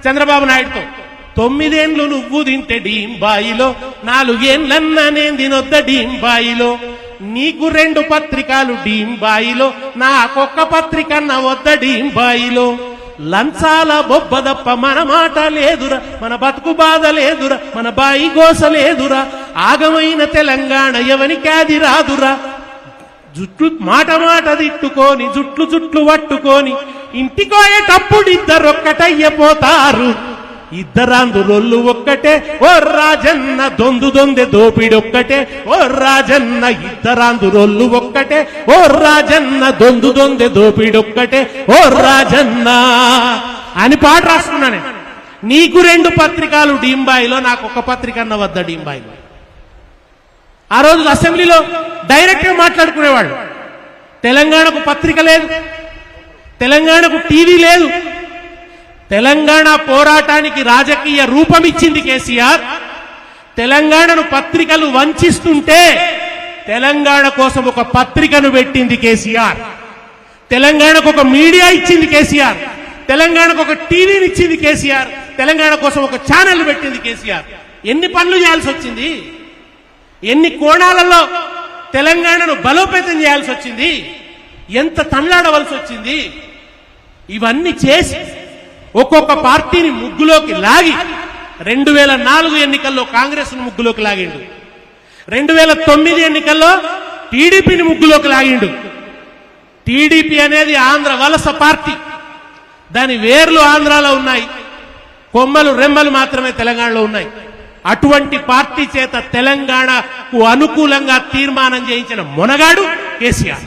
చంద్రబాబు నాయుడుతో. 9 ఏళ్లు నువ్వు తింటే డీంబాయిలో, 4 ఏళ్లన్నా నేను తినొద్ద డీంబాయిలో, నీకు 2 పత్రికలు డీంబాయిలో, నాకొక్క పత్రికన్న వద్ద డీంబాయిలో, లంచాల బొబ్బదప్ప మన మాట లేదురా, మన బతుకు బాధ లేదురా, మన బాయి గోస లేదురా, ఆగమైన తెలంగాణ ఎవనికాది రాదురా, జుట్లు మాట మాట తిట్టుకొని జుట్లు జుట్లు పట్టుకొని ఇంటికోయేటప్పుడు ఇద్దరొక్కటయ్యపోతారు, ఇద్దరాందురొల్లు ఒక్కటే ఓ రాజన్న, దొందు దొందె దోపిడొక్కటే ఓ రాజన్న, ఇద్దరాందురొల్లు ఒక్కటే ఓ రాజన్న, దొందు దొందె దోపిడొక్కటే ఓ రాజన్న అని పాట రాసుకున్నాను. నీకు 2 పత్రికలు డీంబాయిలో, నాకు ఒక పత్రిక అన్న వద్ద డీంబాయిలో. ఆ రోజు అసెంబ్లీలో డైరెక్ట్ గా మాట్లాడుకునేవాళ్ళు. తెలంగాణకు పత్రిక లేదు, తెలంగాణకు టీవీ లేదు, తెలంగాణ పోరాటానికి రాజకీయ రూపం ఇచ్చింది కేసీఆర్. తెలంగాణను పత్రికలు వంచిస్తుంటే తెలంగాణ కోసం ఒక పత్రికను పెట్టింది కేసీఆర్. తెలంగాణకు ఒక మీడియా ఇచ్చింది కేసీఆర్, తెలంగాణకు ఒక టీవీని ఇచ్చింది కేసీఆర్, తెలంగాణ కోసం ఒక ఛానల్ పెట్టింది కేసీఆర్. ఎన్ని పనులు చేయాల్సి వచ్చింది, ఎన్ని కోణాలలో తెలంగాణను బలోపేతం చేయాల్సి వచ్చింది, ఎంత తన్లాడవలసి వచ్చింది. ఇవన్నీ చేసి ఒక్కొక్క పార్టీని ముగ్గులోకి లాగి 2004 ఎన్నికల్లో కాంగ్రెస్ ను ముగ్గులోకి లాగిండు, 2009 ఎన్నికల్లో టీడీపీని ముగ్గులోకి లాగిండు. టీడీపీ అనేది ఆంధ్ర వలస పార్టీ, దాని వేర్లు ఆంధ్రాలో ఉన్నాయి, కొమ్మలు రెమ్మలు మాత్రమే తెలంగాణలో ఉన్నాయి. అటువంటి పార్టీ చేత తెలంగాణకు అనుకూలంగా తీర్మానం చేయించిన మొనగాడు కేసీఆర్.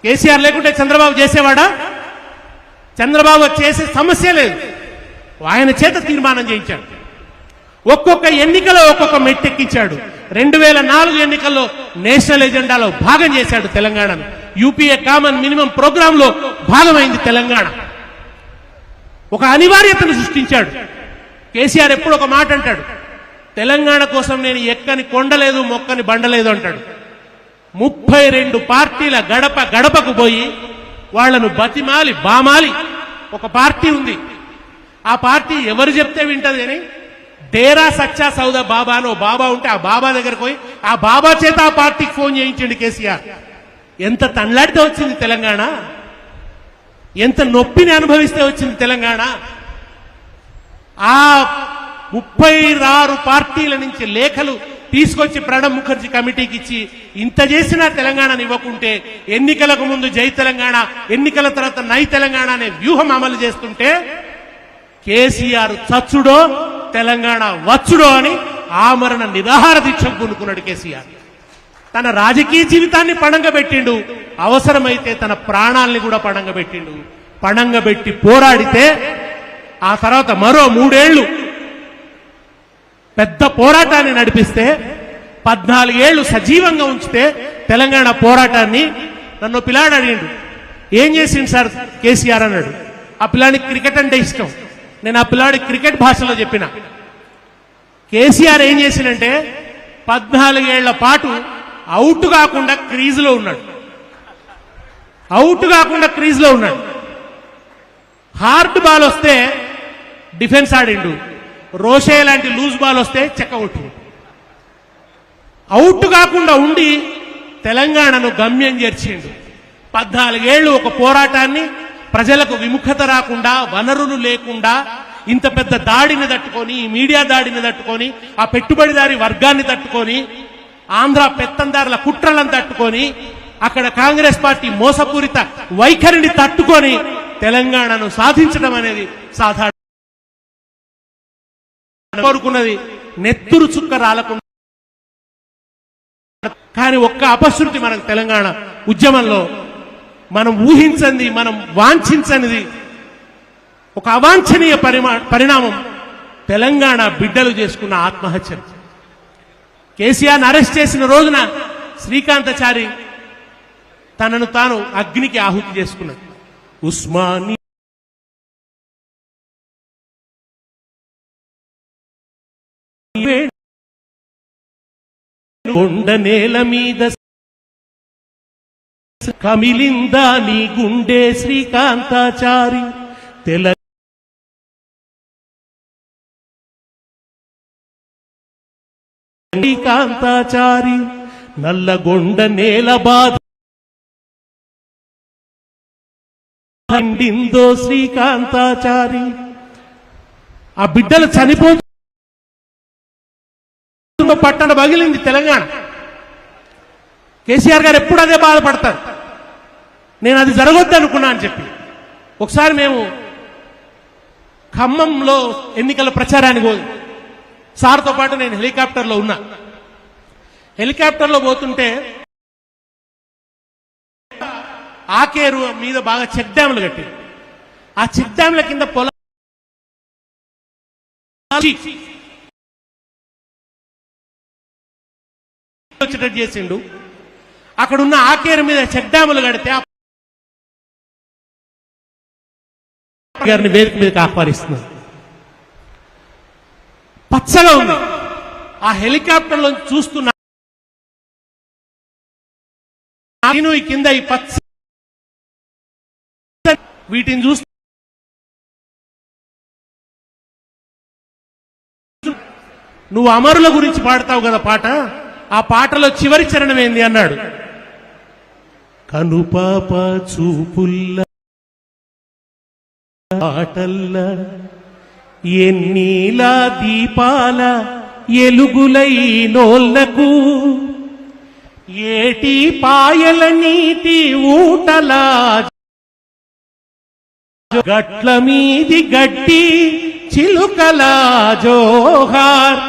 కేసీఆర్ లేకుంటే చంద్రబాబు చేసేవాడా? చంద్రబాబు చేసే సమస్య లేదు, ఆయన చేత తీర్మానం చేయించాడు. ఒక్కొక్క ఎన్నికలో ఒక్కొక్క మెట్టెక్కించాడు. 2004 ఎన్నికల్లో నేషనల్ ఎజెండాలో భాగం చేశాడు తెలంగాణను. యూపీఏ కామన్ మినిమం ప్రోగ్రామ్ లో భాగమైంది తెలంగాణ. ఒక అనివార్యతను సృష్టించాడు. కేసీఆర్ ఎప్పుడు ఒక మాట అంటాడు, తెలంగాణ కోసం నేను ఎక్కని కొండలేదు మొక్కని బండలేదు అంటాడు. 32 పార్టీల గడప గడపకు పోయి వాళ్లను బతిమాలి బామాలి ఒక పార్టీ ఉంది. ఆ పార్టీ ఎవరు చెప్తే వింటది అని డేరా సచ్చా సౌదా బాబా అని ఓ బాబా ఉంటే ఆ బాబా దగ్గరకు పోయి ఆ బాబా చేత ఆ పార్టీకి ఫోన్ చేయించండి కేసీఆర్. ఎంత తన్లాడితే వచ్చింది తెలంగాణ, ఎంత నొప్పిని అనుభవిస్తే వచ్చింది తెలంగాణ. ఆ 36 పార్టీల నుంచి లేఖలు తీసుకొచ్చి ప్రణబ్ ముఖర్జీ కమిటీకి ఇచ్చి ఇంత చేసినా తెలంగాణను ఇవ్వకుంటే ఎన్నికలకు ముందు జై తెలంగాణ, ఎన్నికల తర్వాత నై తెలంగాణ అనే వ్యూహం అమలు చేస్తుంటే కేసీఆర్ చచ్చుడో తెలంగాణ వచ్చుడో అని ఆమరణ నిరాహార దీక్షకు పూనుకున్నాడు కేసీఆర్. తన రాజకీయ జీవితాన్ని పణంగా పెట్టిండు, అవసరమైతే తన ప్రాణాల్ని కూడా పణంగా పెట్టిండు. పణంగా పెట్టి పోరాడితే ఆ తర్వాత మరో 3 ఏళ్లు పెద్ద పోరాటాన్ని నడిపిస్తే 14 ఏళ్లు సజీవంగా ఉంచితే తెలంగాణ పోరాటాన్ని. నన్ను పిల్లాడు అడిగిండు, ఏం చేసిండు సార్ కేసీఆర్ అన్నాడు. ఆ పిల్లాడికి క్రికెట్ అంటే ఇష్టం. నేను ఆ పిల్లాడికి క్రికెట్ భాషలో చెప్పిన. కేసీఆర్ ఏం చేసిందంటే 14 ఏళ్ల పాటు అవుట్ కాకుండా క్రీజులో ఉన్నాడు, అవుట్ కాకుండా క్రీజులో ఉన్నాడు. హార్డ్ బాల్ వస్తే డిఫెన్స్ ఆడిండు, రోషే లాంటి లూజ్ బాల్ వస్తే చెక్క కొట్టిండు. అవుట్ కాకుండా ఉండి తెలంగాణను గమ్యం చేర్చిండు. 14 ఏళ్లు ఒక పోరాటాన్ని, ప్రజలకు విముఖత రాకుండా, వనరులు లేకుండా, ఇంత పెద్ద దాడిని తట్టుకొని, ఈ మీడియా దాడిని తట్టుకొని, ఆ పెట్టుబడిదారి వర్గాన్ని తట్టుకొని, ఆంధ్ర పెత్తందారుల కుట్రలను తట్టుకొని, అక్కడ కాంగ్రెస్ పార్టీ మోసపూరిత వైఖరిని తట్టుకొని తెలంగాణను సాధించడం అనేది సాధారణ కోరుకున్నది. నెత్తురు చుక్క రాలకుండా. కానీ ఒక్క అపశృతి మనకు తెలంగాణ ఉద్యమంలో మనం ఊహించండి, మనం వాంఛించనిది, ఒక అవాంఛనీయ పరిణామం తెలంగాణ బిడ్డలు చేసుకున్న ఆత్మహత్య. కేసీఆర్ని అరెస్ట్ చేసిన రోజున శ్రీకాంతాచారి తనను తాను అగ్నికి ఆహుతి చేసుకున్నాడు. ఉస్మాని కొండ నేల మీద కమిలిందా నీ గుండె శ్రీకాంతాచారి తెల శ్రీకాంతాచారి నల్లగొండ నేల బాధ పండిందో శ్రీకాంతాచారి. ఆ బిడ్డలు చనిపోతూ పట్టణ పగిలింది తెలంగాణ. కేసీఆర్ గారు ఎప్పుడు అదే బాధపడతారు. నేను అది జరగొద్దు అనుకున్నా అని చెప్పి ఒకసారి మేము ఖమ్మంలో ఎన్నికల ప్రచారానికి పోయి సార్తో పాటు నేను హెలికాప్టర్లో ఉన్నా. హెలికాప్టర్లో పోతుంటే ఆకేరు మీద బాగా చెక్ డ్యాములు కట్టి ఆ చెక్ డ్యాముల కింద పొలం వచ్చేటట్టు చేసిండు. అక్కడున్న ఆకేరు మీద చెక్ డ్యాములు కడితే గారిని వేదిక మీదకి ఆహ్వానిస్తున్నారు. పచ్చగా ఉంది. ఆ హెలికాప్టర్లో చూస్తున్నా నేను ఈ కింద ఈ పచ్చ వీటిని చూస్తూ నువ్వు అమరుల గురించి పాడతావు కదా పాట, ఆ పాటలో చివరి చరణం ఏంది అన్నాడు. కనుపాప చూపుల్ల పాటల్ల ఎన్నీలా దీపాల ఎలుగులై నోళ్లకు ఏటి పాయల నీటి ఊటలా గట్ల మీది గట్టి చిలుకలా జోహార్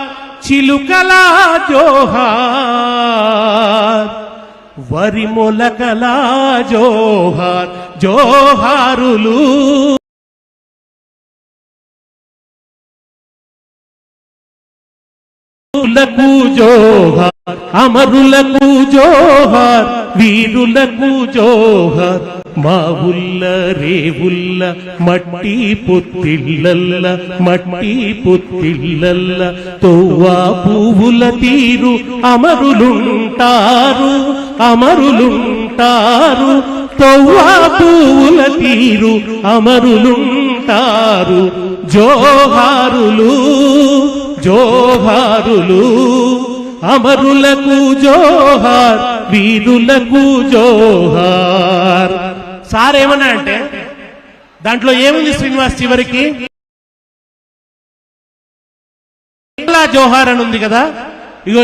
చిలుకలా జోహార్ వరి మొలకలా జోహార్ జోహారులు జోహార్ అమరులకు జోహార్ వీరులకు జోహార్ మా ఉల్ల రేవుల్ల మట్టి పొత్తిళ్ళల్ల మట్టి పొత్తిళ్ళల్ల తోవా పువ్వుల తీరు అమరులుంటారు అమరులుంటారు తోవా పువ్వుల తీరు అమరులుంటారు జోహారులు జోహారులు అమరులకు జోహార్ వీరులకు జోహార్. సార్ ఏమన్నా అంటే దాంట్లో ఏముంది శ్రీనివాస్ చివరికి జోహార్ అని ఉంది కదా. ఇగో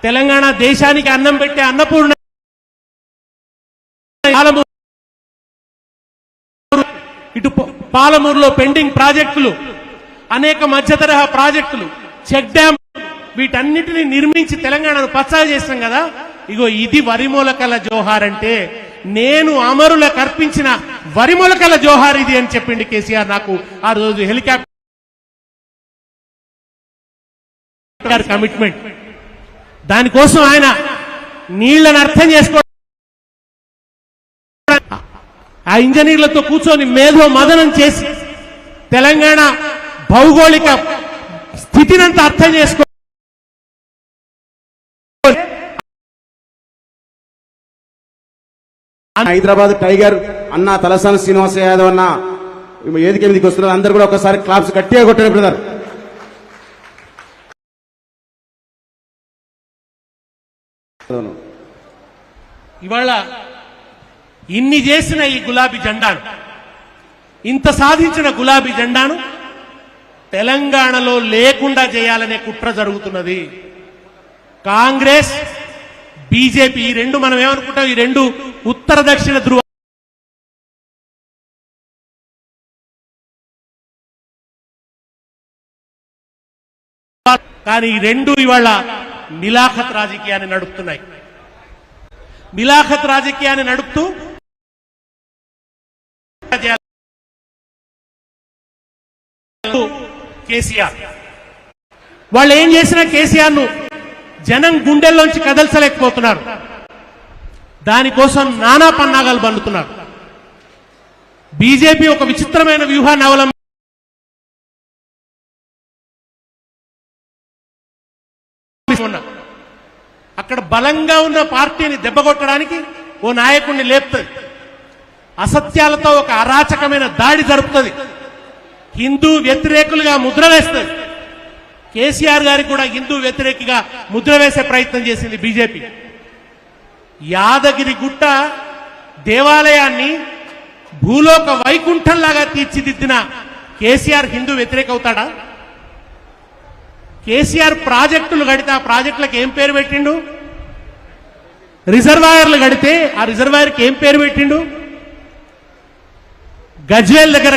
తెలంగాణ దేశానికి అన్నం పెట్టే అన్నపూర్ణ ఇటు పాలమూరులో పెండింగ్ ప్రాజెక్టులు అనేక మధ్య తరహా ప్రాజెక్టులు చెక్ డ్యామ్ వీటన్నిటిని నిర్మించి తెలంగాణను పచ్చగా చేస్తాం కదా. ఇగో ఇది వరిమొలకల జోహార్ అంటే నేను అమరులకు అర్పించిన వరిమొలకల జోహార్ ఇది అని చెప్పింది కేసీఆర్ నాకు ఆ రోజు హెలికాప్టర్ కమిట్మెంట్. దానికోసం ఆయన నీళ్లను అర్థం చేసుకోవడం ఆ ఇంజనీర్లతో కూర్చొని మేధో మదనం చేసి తెలంగాణ భౌగోళిక స్థితినంతా అర్థం చేసుకో హైదరాబాద్ టైగర్ అన్న తలసాని శ్రీనివాస యాదవ్ అన్న ఏదికి మీదకి వస్తున్నారు. అందరు కూడా ఒకసారి క్లాప్స్ గట్టిగా కొట్టారు బ్రదర్. ఇవాళ ఇన్ని చేసిన ఈ గులాబీ జెండాను ఇంత సాధించిన గులాబీ జెండాను తెలంగాణలో లేకుండా చేయాలనే కుట్ర జరుగుతున్నది. కాంగ్రెస్ బీజేపీ ఈ రెండు మనం ఏమనుకుంటాం, ఈ రెండు ఉత్తర దక్షిణ ధృవ కానీ ఈ రెండు ఇవాళ మిలాఖత్ రాజకీయాన్ని నడుపుతున్నాయి. మిలాఖత్ రాజకీయాన్ని నడుపుతూ కేసీఆర్ వాళ్ళు ఏం చేసినా కేసీఆర్ ను జనం గుండెల్లోంచి కదల్చలేకపోతున్నారు. దానికోసం నానా పన్నాగాలు బండుతున్నారు. బీజేపీ ఒక విచిత్రమైన వ్యూహాన్ని అక్కడ బలంగా ఉన్న పార్టీని దెబ్బకొట్టడానికి ఓ నాయకుడిని లేపుతుంది, అసత్యాలతో ఒక అరాచకమైన దాడి జరుపుతుంది, హిందూ వ్యతిరేకులుగా ముద్ర వేస్తుంది. కేసీఆర్ గారికి కూడా హిందూ వ్యతిరేకిగా ముద్ర వేసే ప్రయత్నం చేసింది బీజేపీ. యాదగిరి గుట్ట దేవాలయాన్ని భూలోక వైకుంఠంలాగా తీర్చిదిద్దిన కేసీఆర్ హిందూ వ్యతిరేక అవుతాడా? కేసీఆర్ ప్రాజెక్టులు కడితే ఆ ప్రాజెక్టులకు ఏం పేరు పెట్టిండు? రిజర్వాయర్లు కడితే ఆ రిజర్వాయర్కి ఏం పేరు పెట్టిండు? గజ్వేల్ దగ్గర